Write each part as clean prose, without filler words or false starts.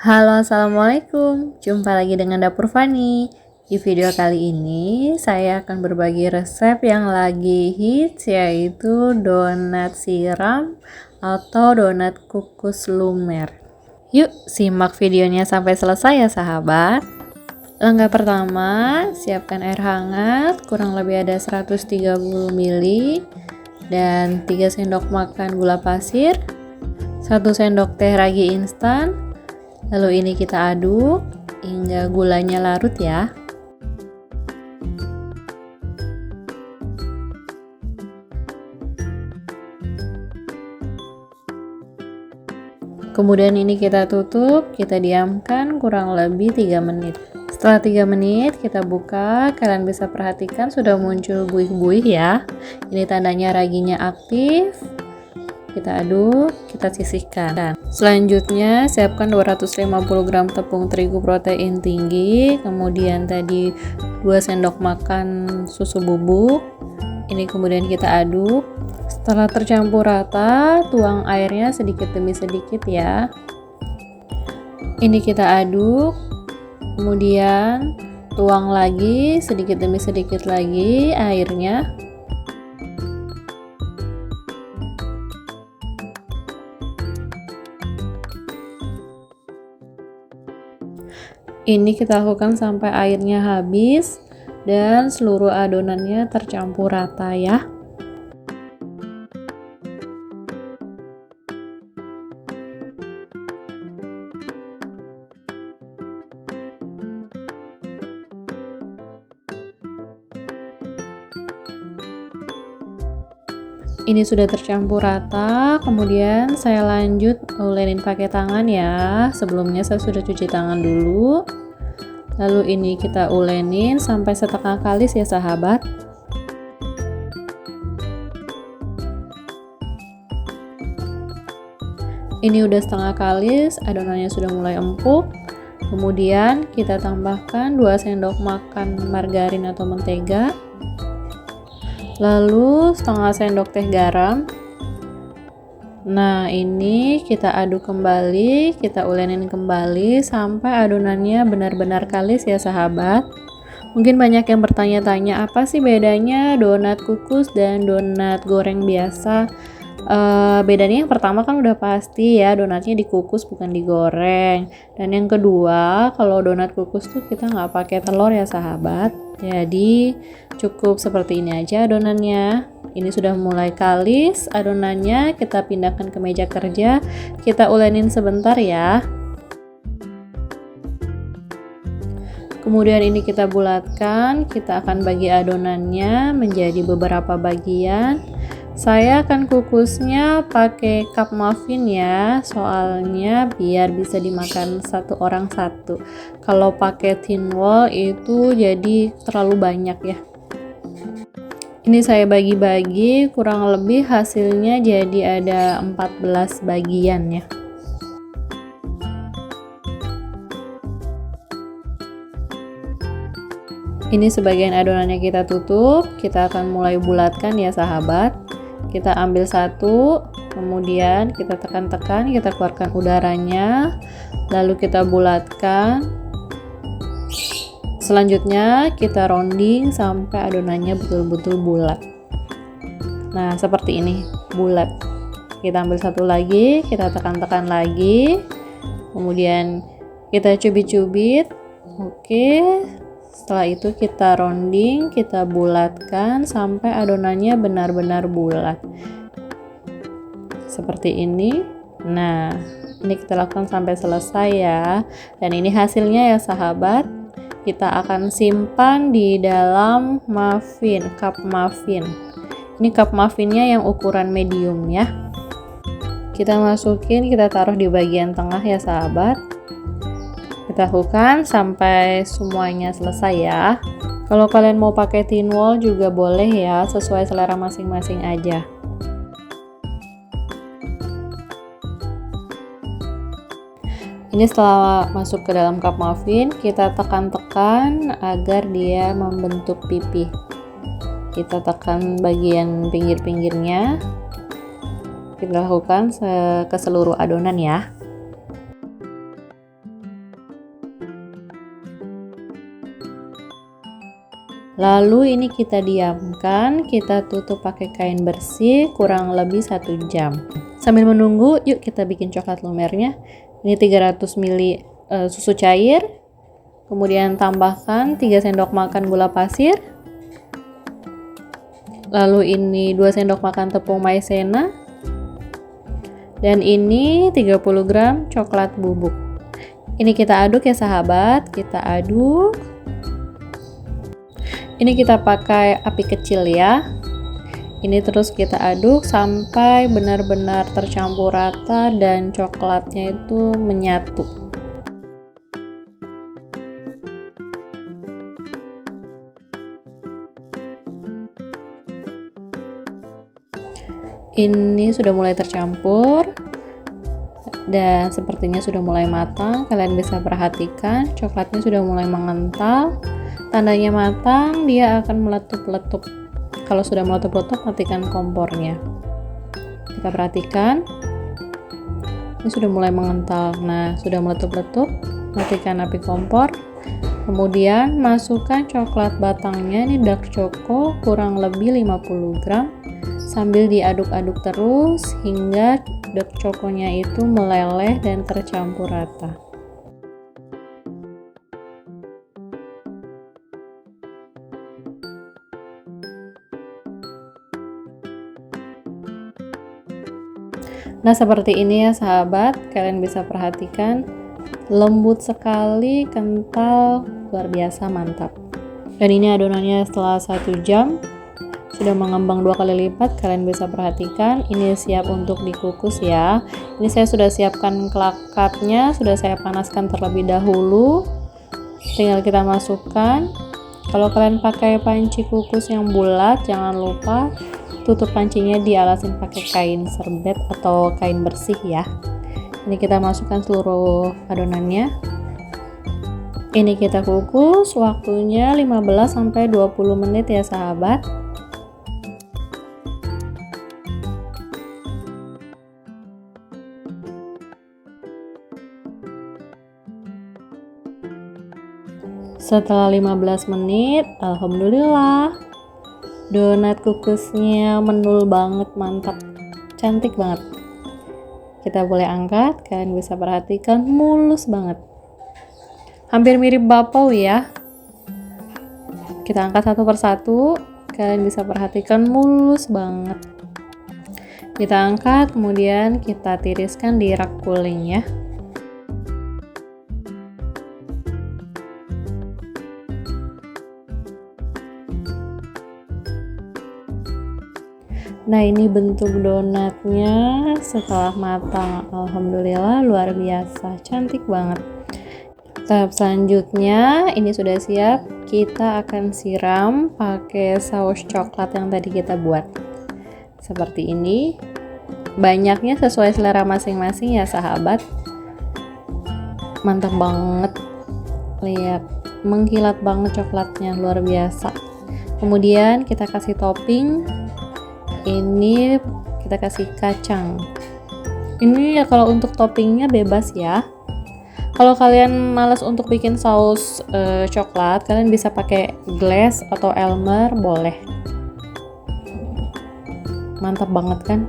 Halo, assalamualaikum. Jumpa lagi dengan Dapur Fani. Di video kali ini saya akan berbagi resep yang lagi hits, yaitu donat siram atau donat kukus lumer. Yuk simak videonya sampai selesai ya sahabat. Langkah pertama, siapkan air hangat kurang lebih ada 130 ml dan 3 sendok makan gula pasir, 1 sendok teh ragi instan. Lalu ini kita aduk hingga gulanya larut ya. Kemudian ini kita tutup, kita diamkan kurang lebih 3 menit. Setelah 3 menit kita buka, kalian bisa perhatikan sudah muncul buih-buih ya. Ini tandanya raginya aktif. Kita aduk, kita sisihkan. Selanjutnya siapkan 250 gram tepung terigu protein tinggi, kemudian tadi 2 sendok makan susu bubuk. Ini kemudian kita aduk. Setelah tercampur rata, tuang airnya sedikit demi sedikit ya. Ini kita aduk, kemudian tuang lagi sedikit demi sedikit lagi airnya. Ini kita lakukan sampai airnya habis dan seluruh adonannya tercampur rata ya. Ini sudah tercampur rata, kemudian saya lanjut ulenin pakai tangan ya. Sebelumnya saya sudah cuci tangan dulu. Lalu ini kita ulenin sampai setengah kalis ya sahabat. Ini udah setengah kalis, adonannya sudah mulai empuk. Kemudian kita tambahkan 2 sendok makan margarin atau mentega. Lalu setengah sendok teh garam. Nah ini kita aduk kembali, kita ulenin kembali sampai adonannya benar-benar kalis ya sahabat. Mungkin banyak yang bertanya-tanya apa sih bedanya donat kukus dan donat goreng biasa. Bedanya yang pertama kan udah pasti ya, donatnya dikukus bukan digoreng. Dan yang kedua, kalau donat kukus tuh kita nggak pakai telur ya sahabat. Jadi cukup seperti ini aja adonannya. Ini sudah mulai kalis adonannya, kita pindahkan ke meja kerja, kita ulenin sebentar ya. Kemudian ini kita bulatkan, kita akan bagi adonannya menjadi beberapa bagian. Saya akan kukusnya pakai cup muffin ya, soalnya biar bisa dimakan satu orang satu. Kalau pakai tin wall itu jadi terlalu banyak ya. Ini saya bagi-bagi, kurang lebih hasilnya jadi ada 14 bagian ya. Ini sebagian adonannya kita tutup, kita akan mulai bulatkan ya sahabat. Kita ambil satu, kemudian kita tekan-tekan, kita keluarkan udaranya, lalu kita bulatkan. Selanjutnya kita rounding sampai adonannya betul-betul bulat. Nah seperti ini, bulat. Kita ambil satu lagi, kita tekan-tekan lagi, kemudian kita cubit-cubit. Oke, setelah itu kita rounding, kita bulatkan sampai adonannya benar-benar bulat seperti ini. Nah ini kita lakukan sampai selesai ya, dan ini hasilnya ya sahabat. Kita akan simpan di dalam muffin, cup muffin. Ini cup muffinnya yang ukuran medium ya. Kita masukin, kita taruh di bagian tengah ya sahabat. Kita lakukan sampai semuanya selesai ya. Kalau kalian mau pakai tin wall juga boleh ya, sesuai selera masing-masing aja. Ini setelah masuk ke dalam cup muffin, kita tekan-tekan agar dia membentuk pipih. Kita tekan bagian pinggir-pinggirnya. Kita lakukan ke seluruh adonan ya. Lalu ini kita diamkan, kita tutup pakai kain bersih kurang lebih 1 jam. Sambil menunggu, yuk kita bikin coklat lumernya. Ini 300 ml susu cair, kemudian tambahkan 3 sendok makan gula pasir. Lalu ini 2 sendok makan tepung maizena. Dan ini 30 gram coklat bubuk. Ini kita aduk ya sahabat, kita aduk. Ini kita pakai api kecil ya. Ini terus kita aduk sampai benar-benar tercampur rata dan coklatnya itu menyatu. Ini sudah mulai tercampur dan sepertinya sudah mulai matang. Kalian bisa perhatikan coklatnya sudah mulai mengental. Tandanya matang, dia akan meletup-letup. Kalau sudah meletup-letup, matikan kompornya. Kita perhatikan, ini sudah mulai mengental. Nah, sudah meletup-letup, matikan api kompor. Kemudian masukkan coklat batangnya, ini dark choco kurang lebih 50 gram. Sambil diaduk-aduk terus hingga dark choconya itu meleleh dan tercampur rata. Nah, seperti ini ya sahabat, kalian bisa perhatikan lembut sekali, kental, luar biasa mantap. Dan ini adonannya setelah 1 jam sudah mengembang 2 kali lipat. Kalian bisa perhatikan ini siap untuk dikukus ya. Ini saya sudah siapkan kelakatnya, sudah saya panaskan terlebih dahulu. Tinggal kita masukkan. Kalau kalian pakai panci kukus yang bulat, jangan lupa tutup pancinya dialasin pakai kain serbet atau kain bersih ya. Ini kita masukkan seluruh adonannya. Ini kita kukus, waktunya 15-20 menit ya sahabat. Setelah 15 menit, alhamdulillah donat kukusnya menul banget, mantap, cantik banget. Kita boleh angkat, kalian bisa perhatikan mulus banget, hampir mirip bakpao ya. Kita angkat satu persatu, kalian bisa perhatikan mulus banget. Kita angkat, kemudian kita tiriskan di rak cooling ya. Nah, ini bentuk donatnya setelah matang. Alhamdulillah luar biasa, cantik banget. Tahap selanjutnya ini sudah siap. Kita akan siram pakai saus coklat yang tadi kita buat. Seperti ini. Banyaknya sesuai selera masing-masing ya sahabat. Mantap banget. Lihat, mengkilat banget coklatnya, luar biasa. Kemudian kita kasih topping. Ini kita kasih kacang. Ini ya kalau untuk toppingnya bebas ya. Kalau kalian malas untuk bikin saus coklat, kalian bisa pakai glaze atau Elmer, boleh. Mantap banget kan?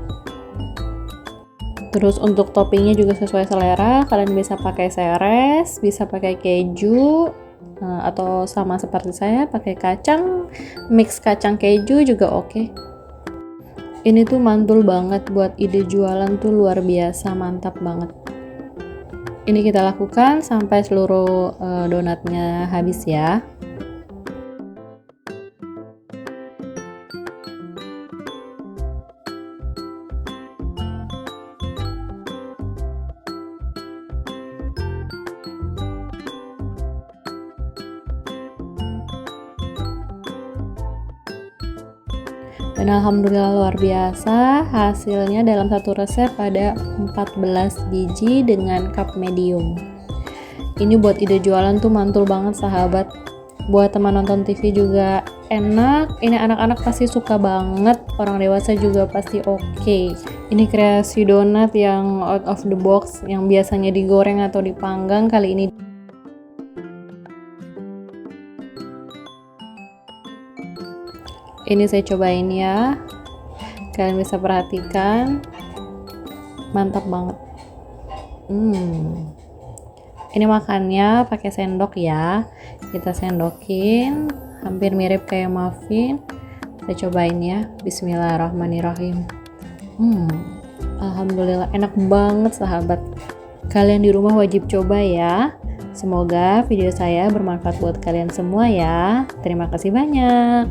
Terus untuk toppingnya juga sesuai selera. Kalian bisa pakai seres, bisa pakai keju, atau sama seperti saya pakai kacang, mix kacang keju juga oke. Ini tuh mantul banget, buat ide jualan tuh luar biasa, mantap banget. Ini kita lakukan sampai seluruh donatnya habis ya. Dan alhamdulillah luar biasa, hasilnya dalam satu resep ada 14 biji dengan cup medium. Ini buat ide jualan tuh mantul banget sahabat. Buat teman nonton TV juga enak. Ini anak-anak pasti suka banget, orang dewasa juga pasti oke. Ini kreasi donat yang out of the box, yang biasanya digoreng atau dipanggang, kali ini saya cobain ya. Kalian bisa perhatikan, mantap banget. Ini makannya pakai sendok ya. Kita sendokin, hampir mirip kayak muffin. Kita cobain ya. Bismillahirrahmanirrahim. Alhamdulillah enak banget sahabat. Kalian di rumah wajib coba ya. Semoga video saya bermanfaat buat kalian semua ya. Terima kasih banyak.